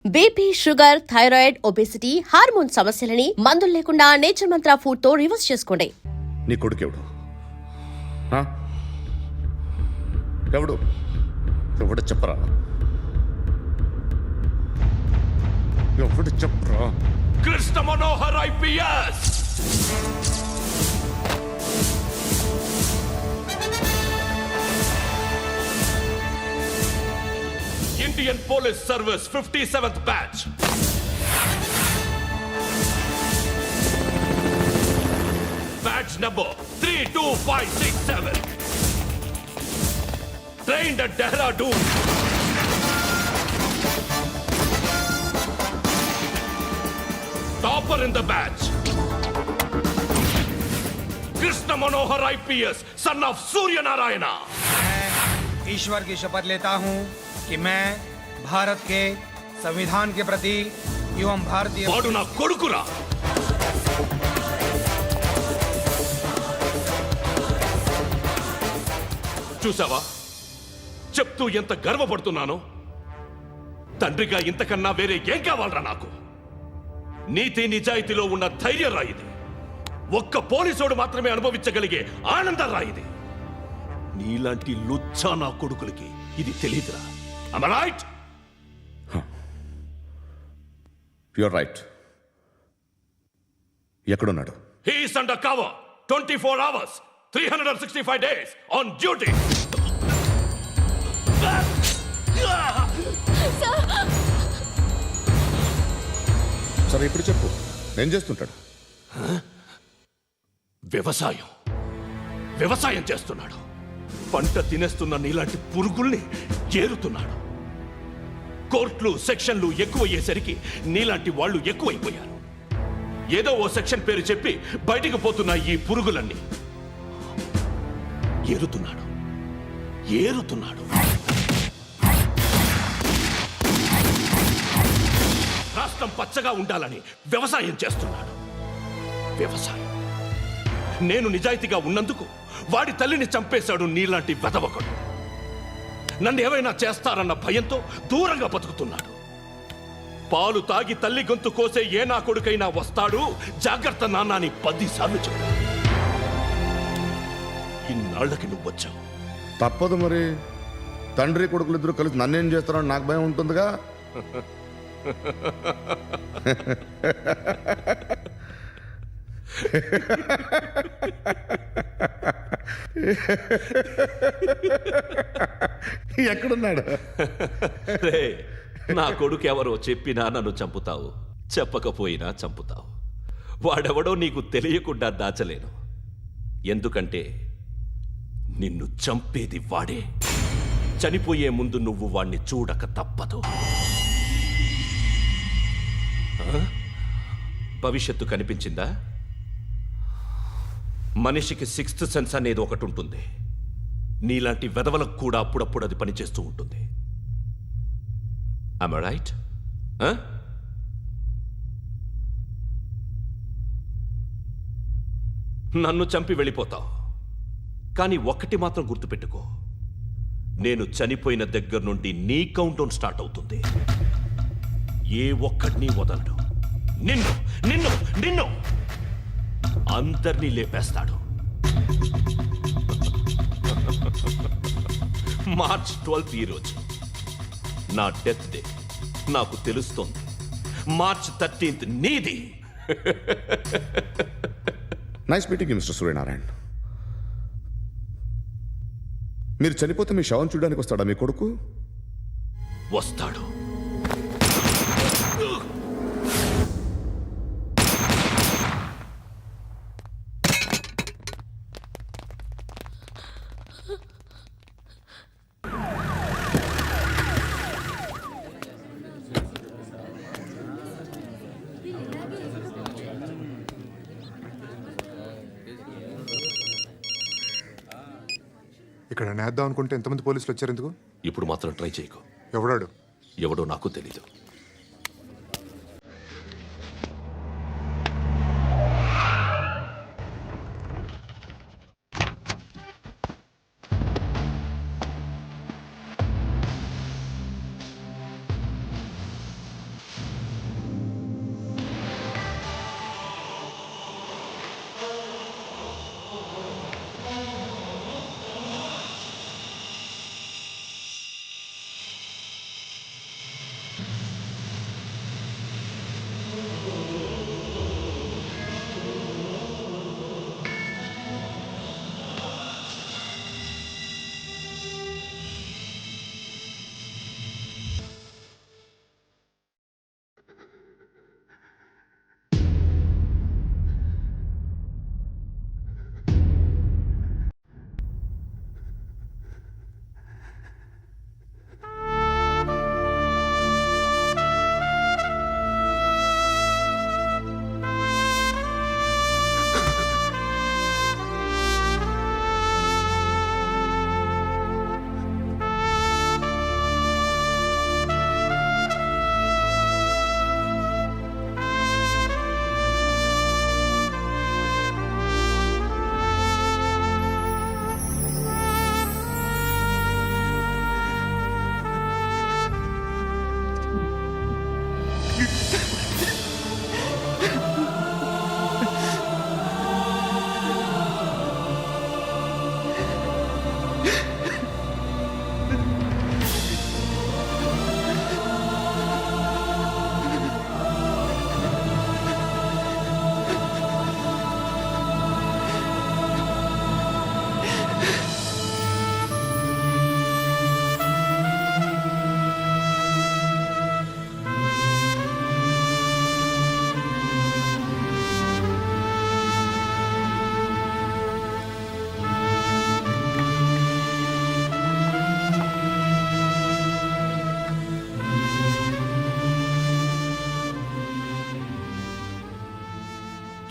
BP, sugar, thyroid, obesity, hormone సమస్యలని మందులు లేకుండా నేచర్ మంత్ర ఫుడ్ తో రివర్స్ చేసుకోండి. నీ కొడుకెవడు? ఎవడు ఎవడు చెప్పరా? ఎవడు చెప్పరా? Krishna Manohar IPS. Indian Police Service 57th batch. Batch number 32567. Trained at Dehradun. Topper in the batch. Krishna Manohar IPS, son of Surya Narayana. मैं ईश्वर की शपथ लेता हूँ कि मैं भारत के संविधान के प्रति एवं भारतीय వాడు నా కొడుకురా. చూసావా చెప్తూ ఎంత గర్వపడుతున్నానో. తండ్రిగా ఇంతకన్నా వేరే ఏం కావాలరా నాకు? నీతి నిజాయితీలో ఉన్న ధైర్యం రా ఇది. ఒక్క పోలీసోడు మాత్రమే అనుభవించగలిగే ఆనందం రా ఇది. నీలాంటి లుచ్చా నా కొడుకులకి ఇది తెలీదురా. Am I right? You're right. ఎక్కడున్నాడు? He is under cover 24 hours 365 days on duty. సరే ఇప్పుడు చెప్పు, ఏం చేస్తుంటాడు? వ్యవసాయం చేస్తున్నాడు. పంట తినేస్తున్న నీలాంటి పురుగుల్ని ఏరుతున్నాడు. కోర్టులు సెక్షన్లు ఎక్కువయ్యేసరికి నీలాంటి వాళ్ళు ఎక్కువైపోయారు. ఏదో ఓ సెక్షన్ పేరు చెప్పి బయటికి పోతున్న ఈ పురుగులన్నీ ఏరుతున్నాడు. రాష్ట్రం పచ్చగా ఉండాలని వ్యవసాయం చేస్తున్నాడు. నేను నిజాయితీగా ఉన్నందుకు వాడి తల్లిని చంపేశాడు నీలాంటి వెధవకుడు. నన్ను ఏమైనా చేస్తారన్న భయంతో దూరంగా బతుకుతున్నాడు. పాలు తాగి తల్లి గొంతు కోసే ఏ నా కొడుకైనా వస్తాడు, జాగ్రత్త నాన్న అని 10 సార్లు చెప్పాడు. ఇన్నాళ్ళకి నువ్వు వచ్చావు. తప్పదు మరి. తండ్రి కొడుకులు ఇద్దరు కలిసి నన్నేం చేస్తారని నాకు భయం ఉంటుందిగా. ఎక్కడున్నాడు? నా కొడుకు ఎవరో చెప్పినా నన్ను చంపుతావు, చెప్పకపోయినా చంపుతావు. వాడెవడో నీకు తెలియకుండా దాచలేను. ఎందుకంటే నిన్ను చంపేది వాడే. చనిపోయే ముందు నువ్వు వాణ్ణి చూడక తప్పదు. భవిష్యత్తు కనిపించిందా? మనిషికి 6th సెన్స్ అనేది ఒకటి ఉంటుంది. నీలాంటి వెధవలకు కూడా అప్పుడప్పుడు అది పనిచేస్తూ ఉంటుంది. Am I right? నన్ను చంపి వెళ్ళిపోతావు. కానీ ఒక్కటి మాత్రం గుర్తుపెట్టుకో, నేను చనిపోయిన దగ్గర నుండి నీ కౌంటౌన్ స్టార్ట్ అవుతుంది. ఏ ఒక్కడిని వదలడు. నిన్ను అందరినీ లేపేస్తాడు. మార్చ్ 12 ఈ రోజు నా డెత్ డే. నాకు తెలుస్తోంది. మార్చ్ 13 నీది. Nice meeting mister Suryanarayan. మీరు చనిపోతే మీ శవం చూడడానికి వస్తాడా మీ కొడుకు? వస్తాడు. ఇక్కడ నేద్దాం అనుకుంటే ఎంతమంది పోలీసులు వచ్చారు ఎందుకు? ఇప్పుడు మాత్రం ట్రై చేయకు. ఎవడో నాకు తెలీదు.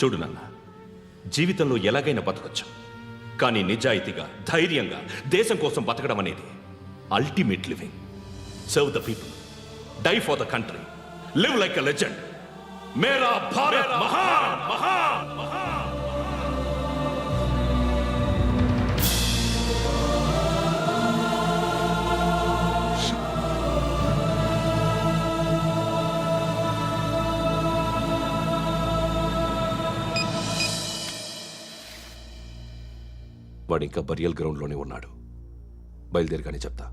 చూడు నాన్న, జీవితంలో ఎలాగైనా బతకొచ్చు, కానీ నిజాయితీగా ధైర్యంగా దేశం కోసం బతకడం అనేది ultimate living. Serve the people, die for the country, live like a legend. మేరా భారత్ మహాన్ మహాన్ మహాన్. వాడు ఇంకా బరియల్ గ్రౌండ్లోనే ఉన్నాడు. బయలుదేరగానే చెప్తా.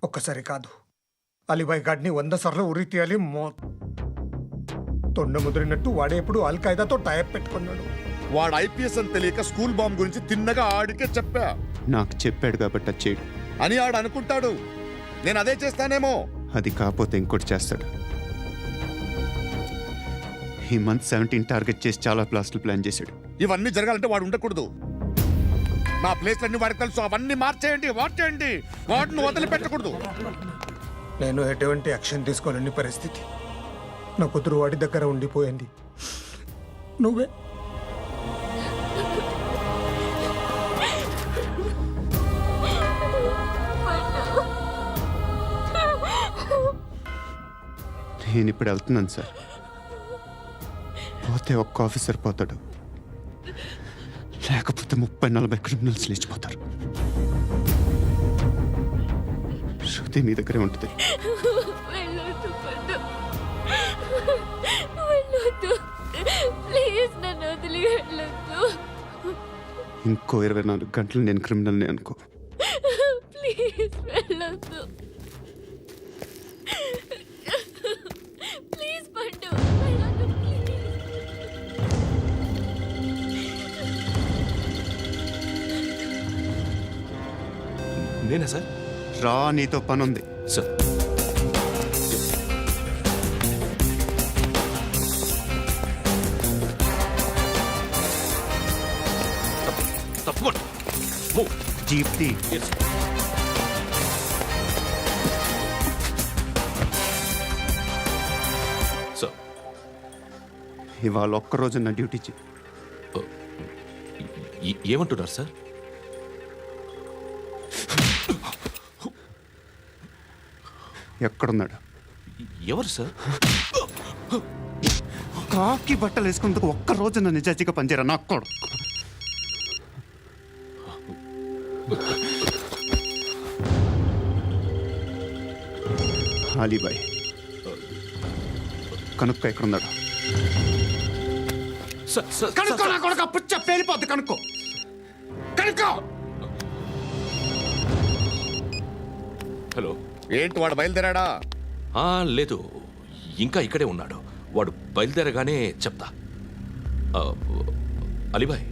ఒక్కసారి కాదు, అలీబాయ్ గాడిని 100 సార్లు ఉరి తీయాలి. తొండ ముదిరినట్టు వాడే ఎప్పుడు అల్ ఖైదాతో టైప్ పెట్టుకున్నాడు. వాడు ఐపీఎస్ అని తెలియక స్కూల్ బాంబ్ గురించి తిన్నగా ఆడికే చెప్పా నాకు చెప్పాడు కాబట్టి అది చేయడు. అని ఆడు అనుకుంటాడు. నేను అదే చేస్తానేమో. అది కాకపోతే ఇంకోటి చేస్తాడు. ఈ మంత్ 17 టార్గెట్ చేసి చాలా ప్లాస్టులు ప్లాన్ చేశాడు. ఇవన్నీ జరగాలంటే వాడు ఉండకూడదు. నా ప్లేస్లన్నీ వాడికి తెలుసు. అవన్నీ మార్చేయండి, మార్చేయండి. వాటిని వదిలిపెట్టకూడదు. నేను ఎటువంటి యాక్షన్ తీసుకోలేని పరిస్థితి. నా కూతురు వాడి దగ్గర ఉండిపోయింది. నువ్వే నేను ఇప్పుడు వెళ్తున్నాను సార్. పోతే ఒక్క ఆఫీసర్ పోతాడు, లేకపోతే 30-40 క్రిమినల్స్ లేచిపోతారు. శృతి మీ దగ్గరే ఉంటుంది. వెళ్ళొద్దు పద్దు. వెళ్ళొద్దు. ప్లీజ్ నన్ను వదిలి వెళ్ళొద్దు. ఇంకో 24 గంటలు నేను క్రిమినల్ని అనుకో. ప్లీజ్ వెళ్ళొద్దు. ప్లీజ్ పండు వెళ్ళొద్దు. నేనా సార్? రా, నీతో పని ఉంది. సార్, తప్పకుండా. Move. జీప్తి Yes. సార్, ఇవాళ ఒక్కరోజు నా డ్యూటీ చేయి. ఏమంటున్నారు సార్? ఎక్కడున్నాడు? ఎవరు సార్? కాకి బట్టలు వేసుకున్నందుకు ఒక్కరోజు నా నిజాజీగా పనిచేయరా నాకు కూడా. అలీబాయ్ కనుక్కో ఎక్కడున్నాడు. కనుక్కో నా కొడుకు, పుచ్చ పేలిపోద్ది. కనుక్కో కనుక్కో. హలో. ఏంటి వాడు బయలుదేరాడా? లేదు, ఇంకా ఇక్కడే ఉన్నాడు. వాడు బయలుదేరగానే చెప్తా. అలీబాయ్,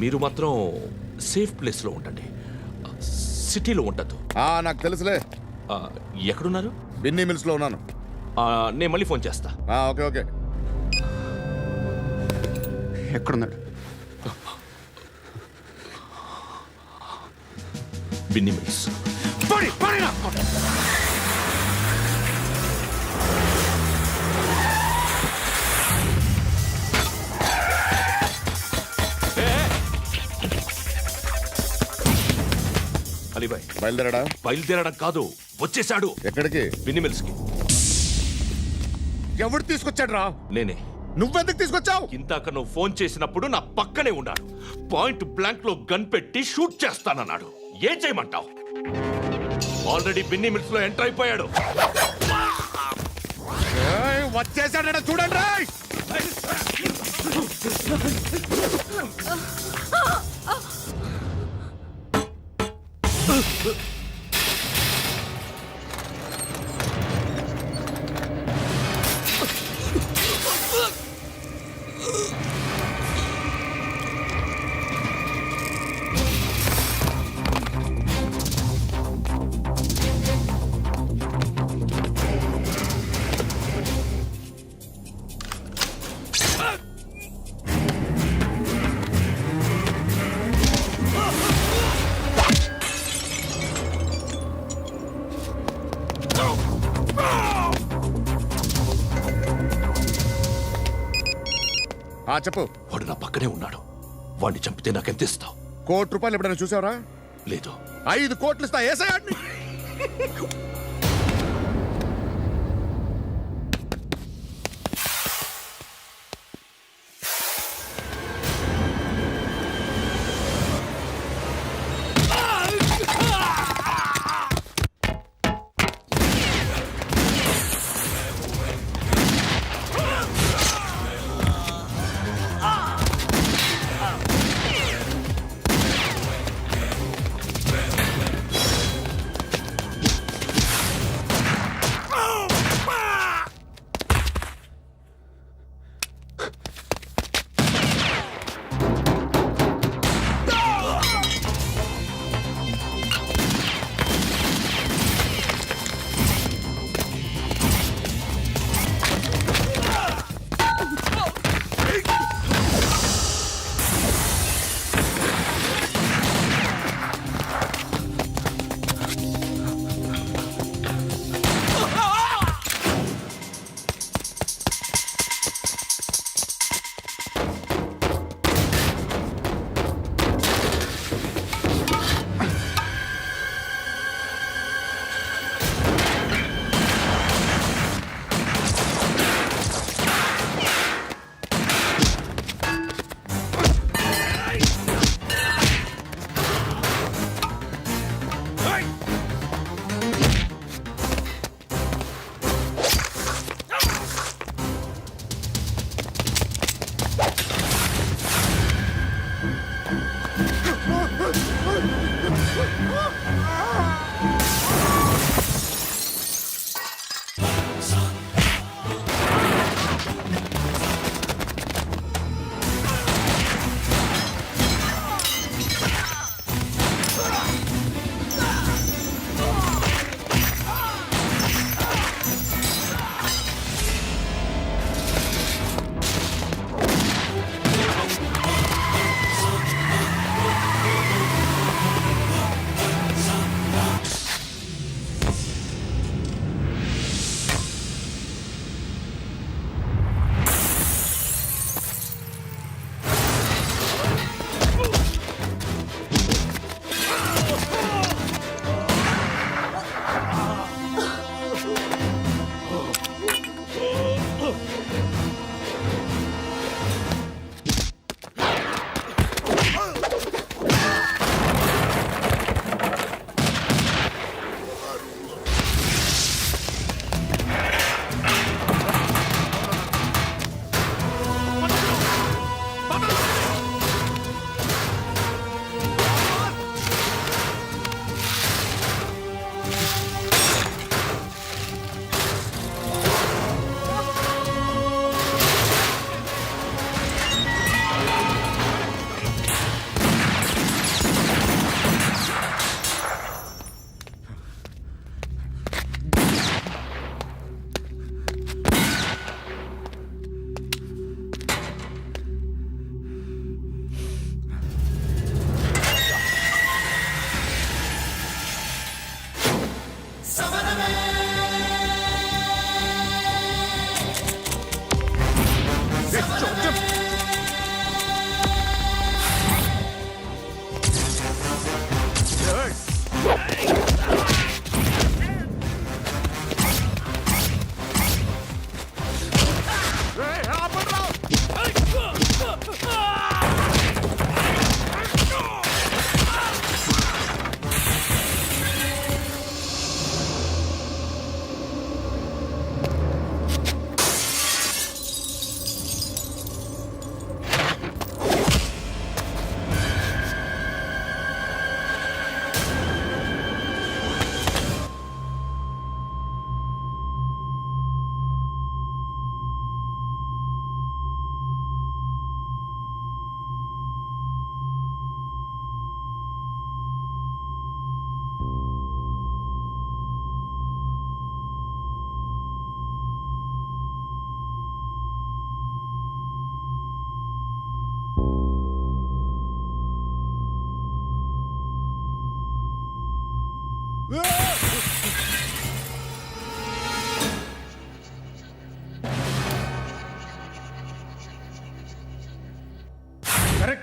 మీరు మాత్రం సేఫ్ ప్లేస్లో ఉండండి, సిటీలో ఉండద్దు. నాకు తెలుసులే. ఎక్కడున్నారు? బిన్నీ మిల్స్ లో ఉన్నాను. నేను మళ్ళీ ఫోన్ చేస్తా. Okay okay. ఎక్కడున్నాడు? బిన్నీ మిల్స్. అలీబాయ్ బయలుదేరాడా? బయలుదేరడం కాదు, వచ్చేశాడు. ఎక్కడికి? బిన్నీ మిల్స్ కి. ఎవడు తీసుకొచ్చాడు రా? నేనే. నువ్వెందుకు తీసుకొచ్చావు? ఇందాక నువ్వు ఫోన్ చేసినప్పుడు నా పక్కనే ఉన్నాడు. పాయింట్ బ్లాంక్ లో గన్ పెట్టి షూట్ చేస్తానన్నాడు. ఏం చేయమంటావు? ఆల్రెడీ బిన్నీ మిల్స్ లో ఎంటర్ అయిపోయాడు. వచ్చేసాడ చూడండి రా. చెప్పు. వాడు నా పక్కనే ఉన్నాడు. వాడిని చంపితే నాకెంత ఇస్తావు? ₹1,00,00,000 ఎప్పుడైనా చూసావరా? లేదు. 5 కోట్లు ఇస్తా. ఏసయాడిని.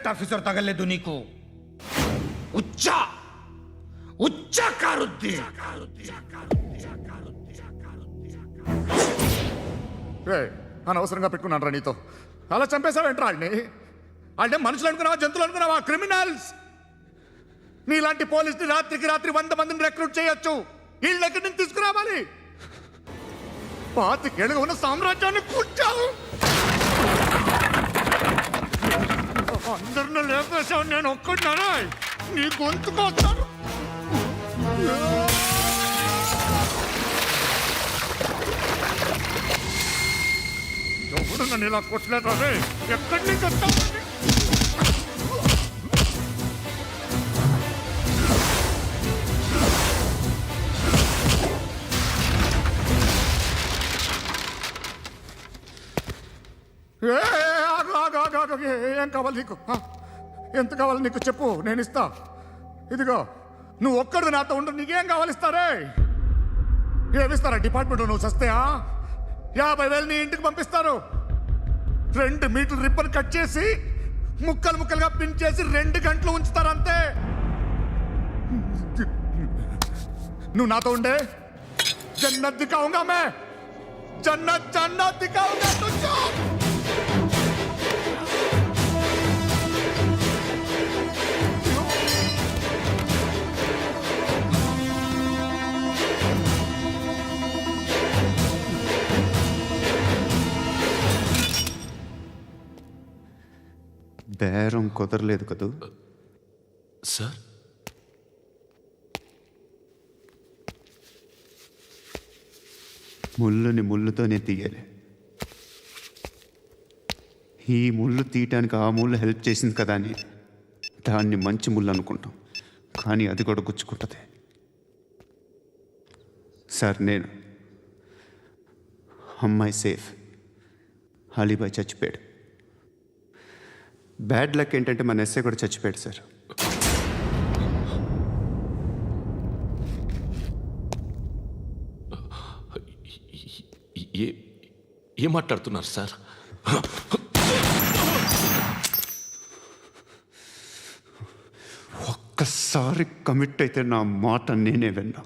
కరెక్ట్ ఆఫీసర్ తగలేదు నీకు ఉచ్చ ఉచ్చ కారుద్ది అనవసరంగా పెట్టుకున్నాను రా నీతో అలా చంపేశావేంట్రా వాడిని అంటే మనుషులు అనుకున్నావా జంతువులు అనుకున్నావా క్రిమినల్స్ నీలాంటి పోలీసుని రాత్రికి రాత్రి 100 మందిని రిక్రూట్ చేయొచ్చు వీళ్ళ దగ్గర నుంచి తీసుకురావాలి పాతికేళ్ళుగా ఉన్న సామ్రాజ్యాన్ని కూర్చావు అందరిని లేపేశావు నేను ఒక్కడినారా నీ గొంతుకొస్తాను ఎవడు నన్ను ఇలా కొట్టలేదు రే ఎక్కడి నుంచి వస్తావు ఏం కావాలి నీకు ఎంత కావాలి నీకు చెప్పు నేను ఇస్తా ఇదిగో నువ్వు ఒక్కడు నాతో ఉండు నీకేం కావాలి ఇస్తారే ఏమిస్తారా డిపార్ట్మెంట్ నువ్వు చస్తేయా 50,000 నీ ఇంటికి పంపిస్తారు 2 మీటర్లు రిబ్బన్ కట్ చేసి ముక్కలు ముక్కలుగా పిన్ చేసి 2 గంటలు ఉంచుతారు అంతే నువ్వు నాతో ఉండే జన్నత్ దిఖాऊंगा मैं जन्नत जन्नत दिखाऊंगा तुझको బేరం కుదరలేదు కదూ సార్ ముళ్ళుని ముళ్ళుతోనే తీయాలి ఈ ముళ్ళు తీయటానికి ఆ ముళ్ళు హెల్ప్ చేసింది కదా అని దాన్ని మంచి ముళ్ళు అనుకుంటాం కానీ అది కూడా గుచ్చుకుంటుంది సార్ నేను అమ్మాయి సేఫ్ అలీబాయ్ చచ్చిపోయాడు బ్యాడ్ లక్ ఏంటంటే మన ఎస్ఐ కూడా చచ్చిపోయాడు సార్ ఏం మాట్లాడుతున్నారు సార్ ఒక్కసారి కమిట్ అయితే నా మాట నేనే విన్నా